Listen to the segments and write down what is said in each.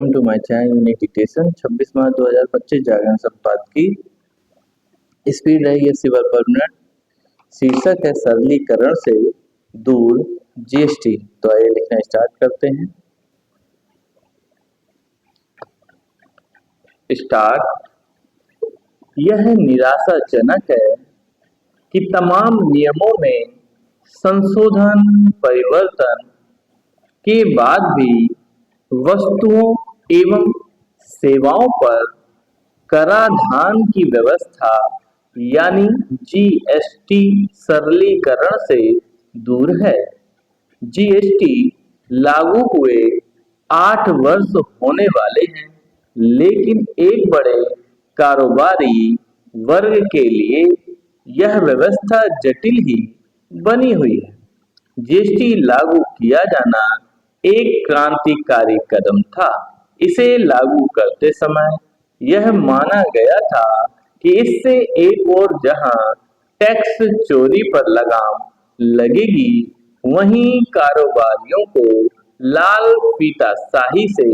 To my channel unique dictation 26 मार्च 2025 जागरण संपाद की स्पीड रही है 80 वर्ड पर मिनट। शीर्षक है सरलीकरण से दूर जीएसटी। तो आइए लिखना स्टार्ट करते हैं। स्टार्ट। यह निराशाजनक है कि तमाम नियमों में संशोधन परिवर्तन के बाद भी वस्तुओं एवं सेवाओं पर कराधान की व्यवस्था यानी जीएसटी सरलीकरण से दूर है। जीएसटी लागू हुए 8 वर्ष होने वाले हैं, लेकिन एक बड़े कारोबारी वर्ग के लिए यह व्यवस्था जटिल ही बनी हुई है। जीएसटी लागू किया जाना एक क्रांतिकारी कदम था। इसे लागू करते समय यह माना गया था कि इससे एक ओर जहां टैक्स चोरी पर लगाम लगेगी, वहीं कारोबारियों को लाल फीताशाही से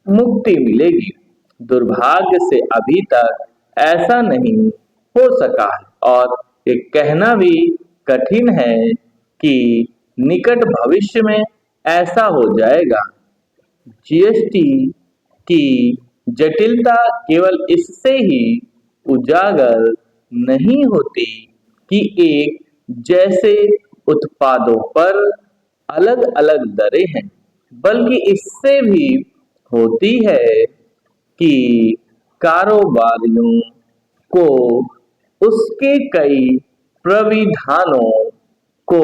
मुक्ति मिलेगी। दुर्भाग्य से अभी तक ऐसा नहीं हो सका है और ये कहना भी कठिन है कि निकट भविष्य में ऐसा हो जाएगा। जीएसटी की जटिलता केवल इससे ही उजागर नहीं होती कि एक जैसे उत्पादों पर अलग अलग दरें हैं, बल्कि इससे भी होती है कि कारोबारियों को उसके कई प्राविधानों को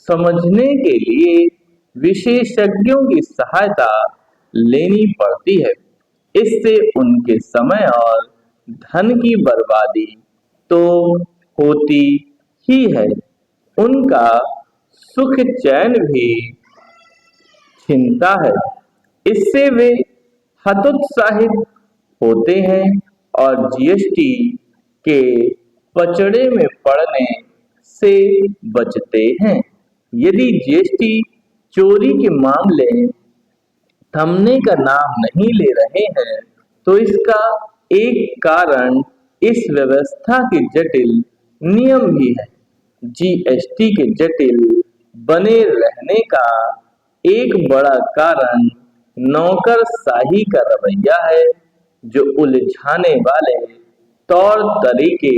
समझने के लिए विशेषज्ञों की सहायता लेनी पड़ती है। इससे उनके समय और धन की बर्बादी तो होती ही है, उनका सुख चैन भी छिनता है। इससे वे हतोत्साहित होते हैं और जीएसटी के पचड़े में पड़ने से बचते हैं। यदि जीएसटी चोरी के मामले थमने का नाम नहीं ले रहे हैं, तो इसका एक कारण इस व्यवस्था के जटिल नियम भी है। जीएसटी के जटिल बने रहने का एक बड़ा कारण नौकरशाही का रवैया है, जो उलझाने वाले तौर तरीके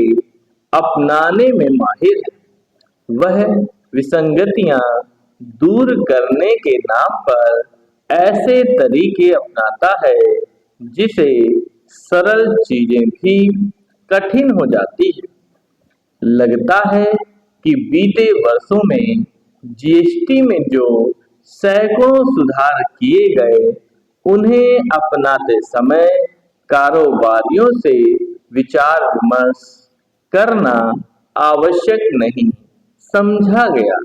अपनाने में माहिर है। वह विसंगतियां दूर करने के नाम पर ऐसे तरीके अपनाता है जिसे सरल चीजें भी कठिन हो जाती है। लगता है कि बीते वर्षों में जीएसटी में जो सैकड़ों सुधार किए गए, उन्हें अपनाते समय कारोबारियों से विचार विमर्श करना आवश्यक नहीं समझा गया,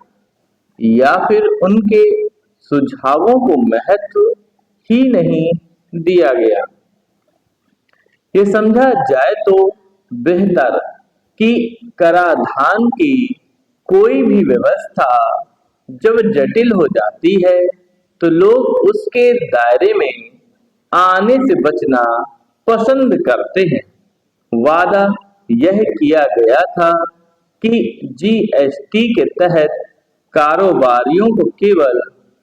या फिर उनके सुझावों को महत्व ही नहीं दिया गया। ये समझा जाए तो बेहतर कि कराधान की कोई भी व्यवस्था जब जटिल हो जाती है, तो लोग उसके दायरे में आने से बचना पसंद करते हैं। वादा यह किया गया था कि जीएसटी के तहत कारोबारियों को केवल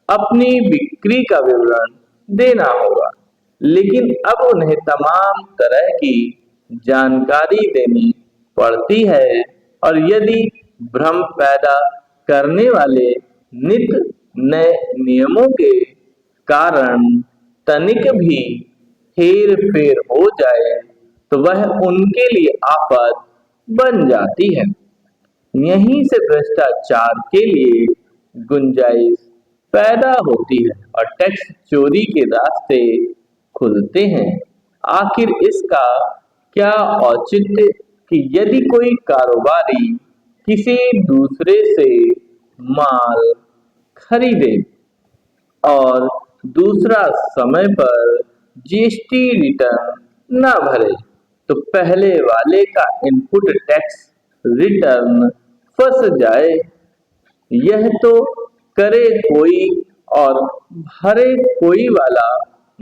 अपनी बिक्री का विवरण देना होगा, लेकिन अब उन्हें तमाम तरह की जानकारी देनी पड़ती है, और यदि भ्रम पैदा करने वाले नित नए नियमों के कारण तनिक भी हेर फेर हो जाए, तो वह उनके लिए आफत बन जाती है। यहीं से भ्रष्टाचार के लिए गुंजाइश पैदा होती है और टैक्स चोरी के रास्ते खुलते हैं। आखिर इसका क्या औचित्य कि यदि कोई कारोबारी किसी दूसरे से माल खरीदे और दूसरा समय पर जीएसटी रिटर्न ना भरे, तो पहले वाले का इनपुट टैक्स रिटर्न फंस जाए। यह तो करे कोई और भरे कोई वाला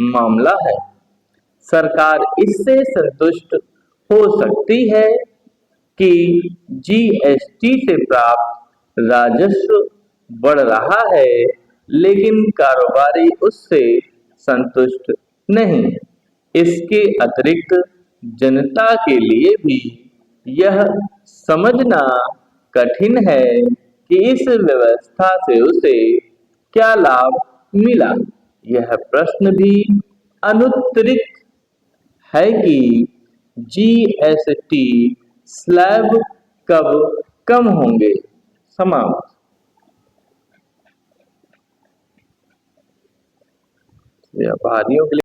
मामला है। सरकार इससे संतुष्ट हो सकती है कि जीएसटी से प्राप्त राजस्व बढ़ रहा है, लेकिन कारोबारी उससे संतुष्ट नहीं। इसके अतिरिक्त जनता के लिए भी यह समझना कठिन है कि इस व्यवस्था से उसे क्या लाभ मिला। यह प्रश्न भी अनुत्तरित है कि जीएसटी स्लैब कब कम होंगे। समाप्त। व्यापारियों के लिए